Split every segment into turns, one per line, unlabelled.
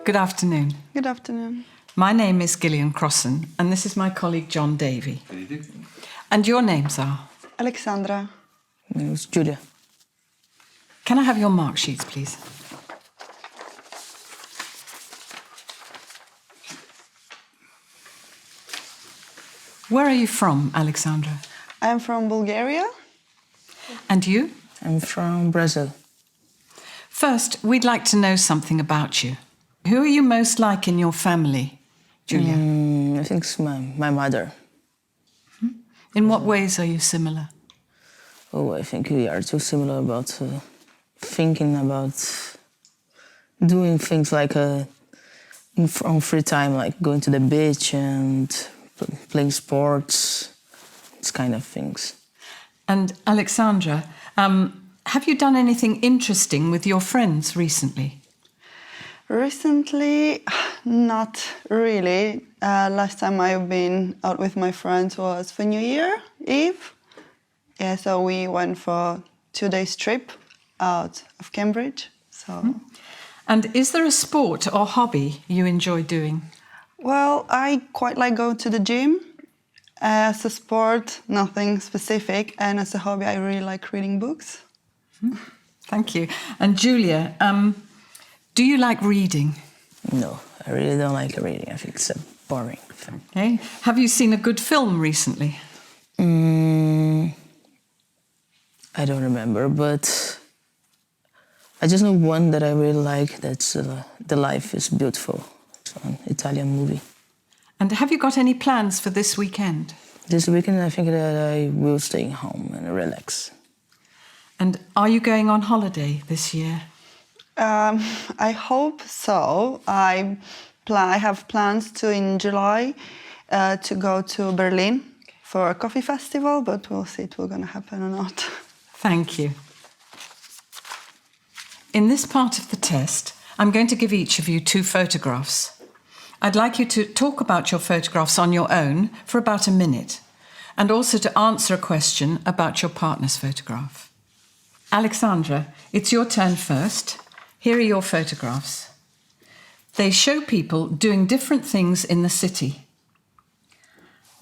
Good afternoon.
Good afternoon.
My name is Gillian Crossan, and this is my colleague John Davey.
How do you do?
And your names are?
Aleksandra.
My name is Julia.
Can I have your mark sheets, please? Where are you from, Aleksandra?
I'm from Bulgaria.
And you?
I'm from Brazil.
First, we'd like to know something about you. Who are you most like in your family, Julia?
I think it's my mother.
In what ways are you similar?
Oh, I think we are too similar about thinking about doing things like on free time, like going to the beach and playing sports, these kind of things.
And Aleksandra, have you done anything interesting with your friends recently?
Recently, not really. Last time I've been out with my friends was for New Year Eve. Yeah, so we went for a 2 days trip out of Cambridge.
And is there a sport or hobby you enjoy doing?
Well, I quite like going to the gym. As a sport, nothing specific. And as a hobby, I really like reading books.
Thank you. And Julia, do you like reading?
No, I really don't like reading. I think it's a boring thing.
Okay. Have you seen a good film recently?
I don't remember, but I just know one that I really like. That's The Life is Beautiful. It's an Italian movie.
And have you got any plans for this weekend?
This weekend, I think that I will stay home and relax.
And are you going on holiday this year?
I hope so. I have plans to, in July, to go to Berlin for a coffee festival, but we'll see if it's going to happen or not.
Thank you. In this part of the test, I'm going to give each of you 2 photographs. I'd like you to talk about your photographs on your own for about a minute, and also to answer a question about your partner's photograph. Aleksandra, it's your turn first. Here are your photographs. They show people doing different things in the city.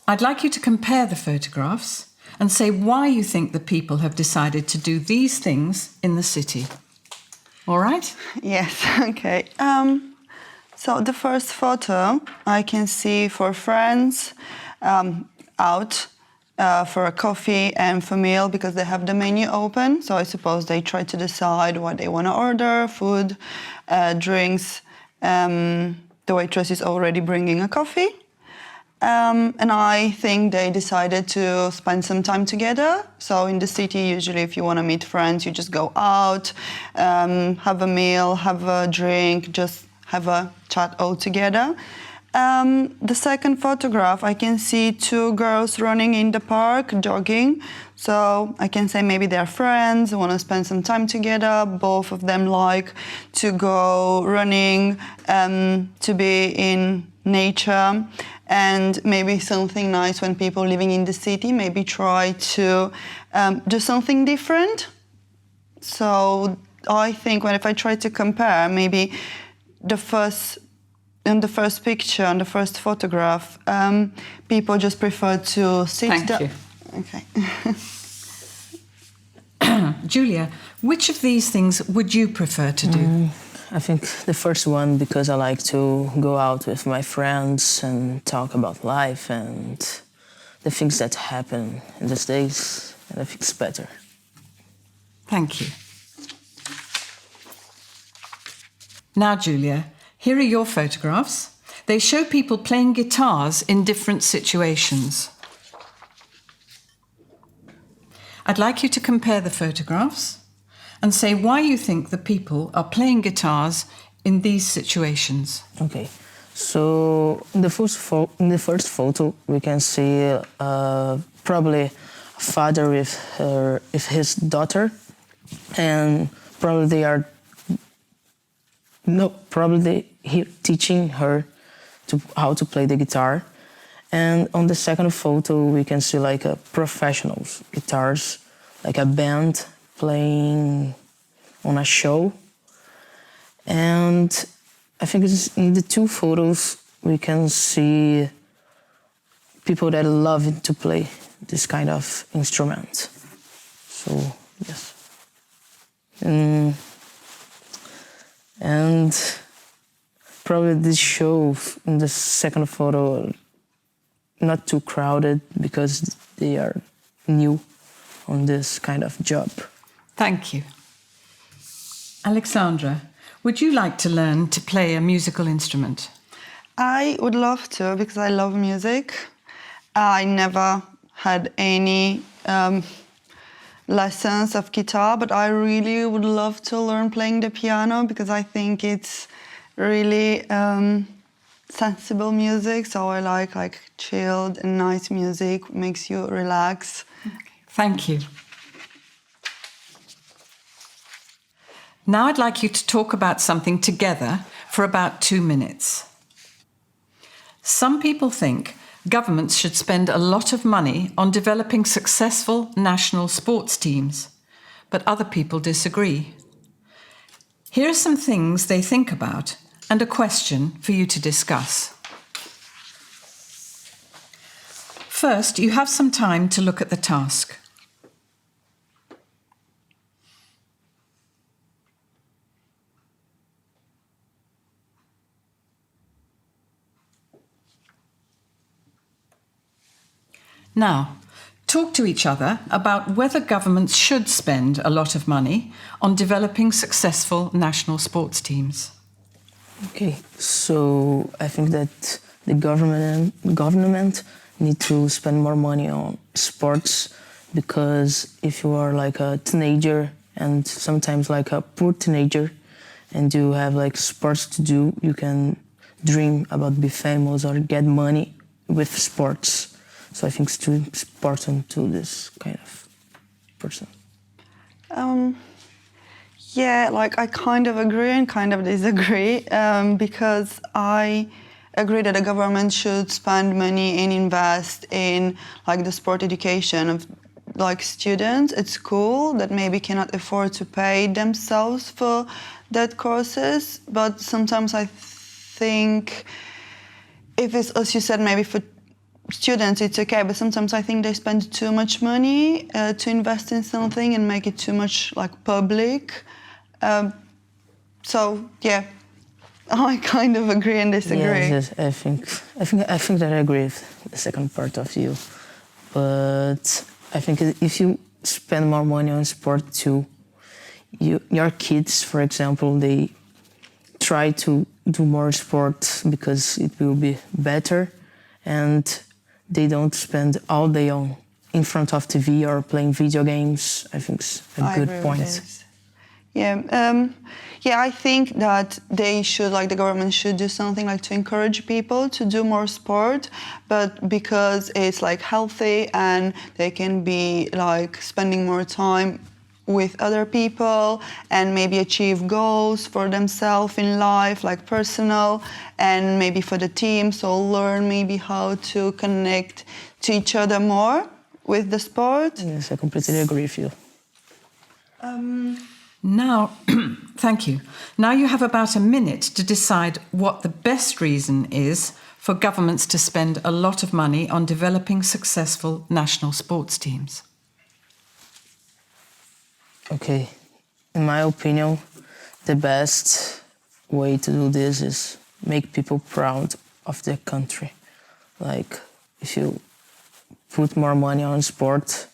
I'd like you to compare the photographs and say why you think the people have decided to do these things in the city. All right?
Yes, okay. So the first photo, I can see 4 friends out for a coffee and for meal because they have the menu open. So I suppose they try to decide what they want to order, food, drinks. The waitress is already bringing a coffee. And I think they decided to spend some time together. So in the city, usually if you want to meet friends, you just go out, have a meal, have a drink, just have a chat all together. The second photograph, I can see 2 girls running in the park, jogging. So I can say maybe they're friends, want to spend some time together. Both of them like to go running, to be in nature. And maybe something nice when people living in the city maybe try to do something different. So I think if I try to compare, maybe in the first picture, in the first photograph, people just prefer to sit
Thank
down.
you.
Okay.
Julia, which of these things would you prefer to do?
I think the first one, because I like to go out with my friends and talk about life and the things that happen in these days, and I think it's better.
Thank you. Now, Julia, here are your photographs. They show people playing guitars in different situations. I'd like you to compare the photographs and say why you think the people are playing guitars in these situations.
Okay, so in the first photo, we can see probably a father with his daughter, and probably teaching her how to play the guitar. And on the second photo, we can see like a professional guitars, like a band playing on a show. And I think it's in the two photos we can see people that love to play this kind of instrument. So, yes. And probably this show in the second photo not too crowded because they are new on this kind of job.
Thank you. Aleksandra, would you like to learn to play a musical instrument?
I would love to because I love music. I never had any lessons of guitar, but I really would love to learn playing the piano because I think it's really sensible music. So I like chilled and nice music, makes you relax.
Okay. Thank you. Now I'd like you to talk about something together for about 2 minutes. Some people think governments should spend a lot of money on developing successful national sports teams, but other people disagree. Here are some things they think about and a question for you to discuss. First, you have some time to look at the task. Now, talk to each other about whether governments should spend a lot of money on developing successful national sports teams.
Okay, so I think that the government need to spend more money on sports because if you are like a teenager and sometimes like a poor teenager and you have like sports to do, you can dream about be famous or get money with sports. So I think it's too important to this kind of person.
Yeah, like I kind of agree and kind of disagree because I agree that the government should spend money and invest in like the sport education of like students at school that maybe cannot afford to pay themselves for that courses. But sometimes I think if it's, as you said, maybe for students it's okay, but sometimes I think they spend too much money to invest in something and make it too much like public. So yeah, I kind of agree and disagree.
Yes, I think that I agree with the second part of you, but I think if you spend more money on sport too, your kids, for example, they try to do more sport because it will be better, and they don't spend all day on in front of TV or playing video games. I think it's a good point.
Yeah, I think that they should, like the government should do something like to encourage people to do more sport, but because it's like healthy and they can be like spending more time with other people and maybe achieve goals for themselves in life, like personal and maybe for the team, so learn maybe how to connect to each other more with the sport.
Yes, I completely agree with you.
Now, thank you. Now you have about a minute to decide what the best reason is for governments to spend a lot of money on developing successful national sports teams.
Okay, in my opinion, the best way to do this is make people proud of their country. Like, if you put more money on sport,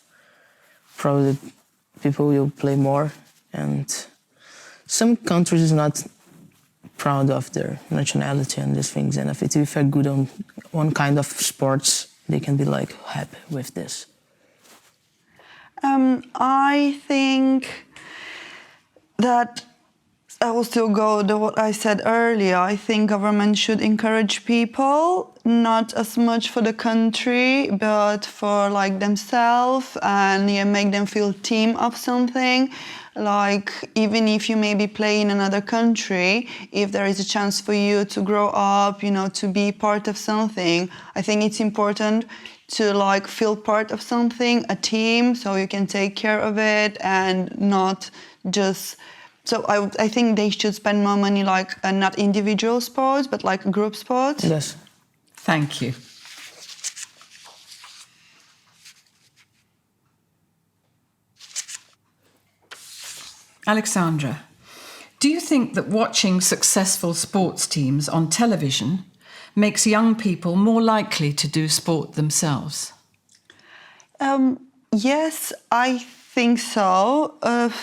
probably people will play more. And some countries is not proud of their nationality and these things. And if they're good on one kind of sports, they can be like happy with this.
I think that I will still go to what I said earlier. I think government should encourage people, not as much for the country, but for like themselves, and make them feel team of something. Like even if you maybe play in another country, if there is a chance for you to grow up, to be part of something, I think it's important to like feel part of something, a team, so you can take care of it and not just So I think they should spend more money like not individual sports, but like group sports.
Yes.
Thank you. Aleksandra, do you think that watching successful sports teams on television makes young people more likely to do sport themselves?
Yes, I think so.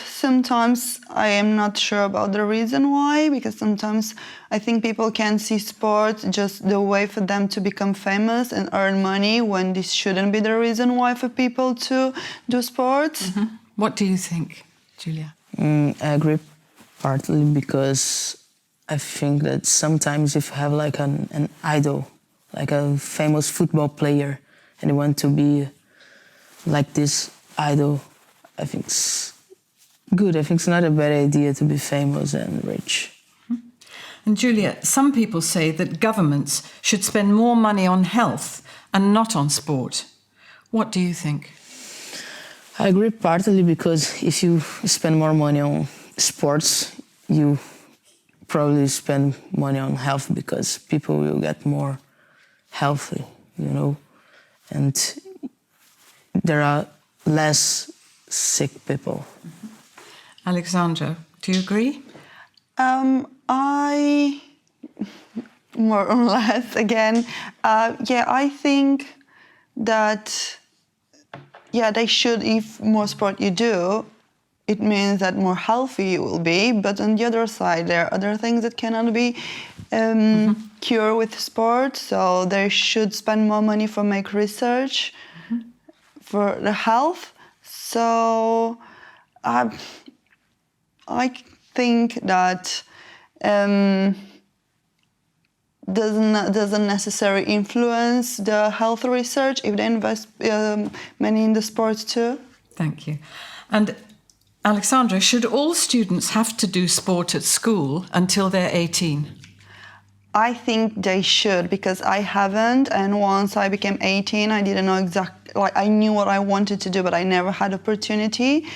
Sometimes I am not sure about the reason why, because sometimes I think people can see sport just the way for them to become famous and earn money, when this shouldn't be the reason why for people to do sports.
Mm-hmm. What do you think, Julia?
I agree, partly because I think that sometimes if you have like an idol, like a famous football player, and you want to be like this idol, I think it's good. I think it's not a bad idea to be famous and rich.
And Julia, some people say that governments should spend more money on health and not on sport. What do you think?
I agree, partly because if you spend more money on sports, you probably spend money on health, because people will get more healthy, you know, and there are less sick people.
Aleksandra, do you agree?
I more or less again. I think that they should. If more sport you do, it means that more healthy you will be. But on the other side, there are other things that cannot be cured with sport. So they should spend more money for make research for the health. So I think that doesn't necessarily influence the health research if they invest money in the sports too.
Thank you. And Aleksandra, should all students have to do sport at school until they're 18?
I think they should, because I haven't, and once I became 18, I didn't know exactly, like I knew what I wanted to do, but I never had opportunity,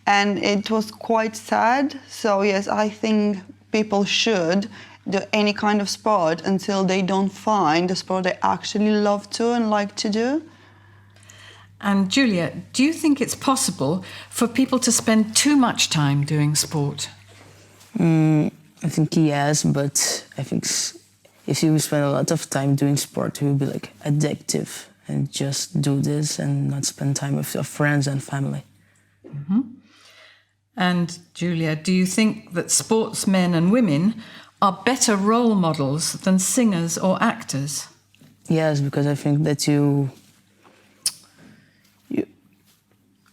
and it was quite sad. So yes, I think people should do any kind of sport until they don't find the sport they actually love to and like to do.
And Julia, do you think it's possible for people to spend too much time doing sport?
I think yes, but I think if you spend a lot of time doing sport, it will be like addictive, and just do this and not spend time with your friends and family.
Mm-hmm. And Julia, do you think that sportsmen and women are better role models than singers or actors?
Yes, because I think that you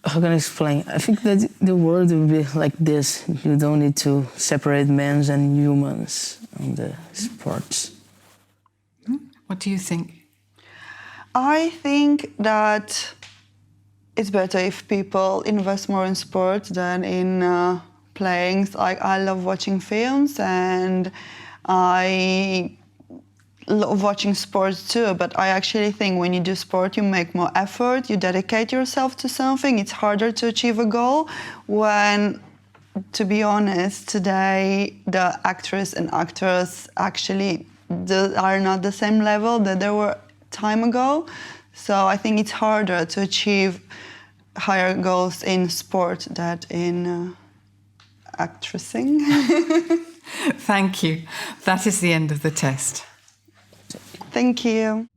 how can I explain? I think that the world will be like this. You don't need to separate men and humans on the sports.
What do you think?
I think that it's better if people invest more in sports than in playing. Like, I love watching films, and I love watching sports too, but I actually think when you do sport, you make more effort, you dedicate yourself to something. It's harder to achieve a goal when, to be honest, today the actors and actors actually are not the same level that they were time ago. So I think it's harder to achieve higher goals in sport than in actressing.
Thank you. That is the end of the test.
Thank you.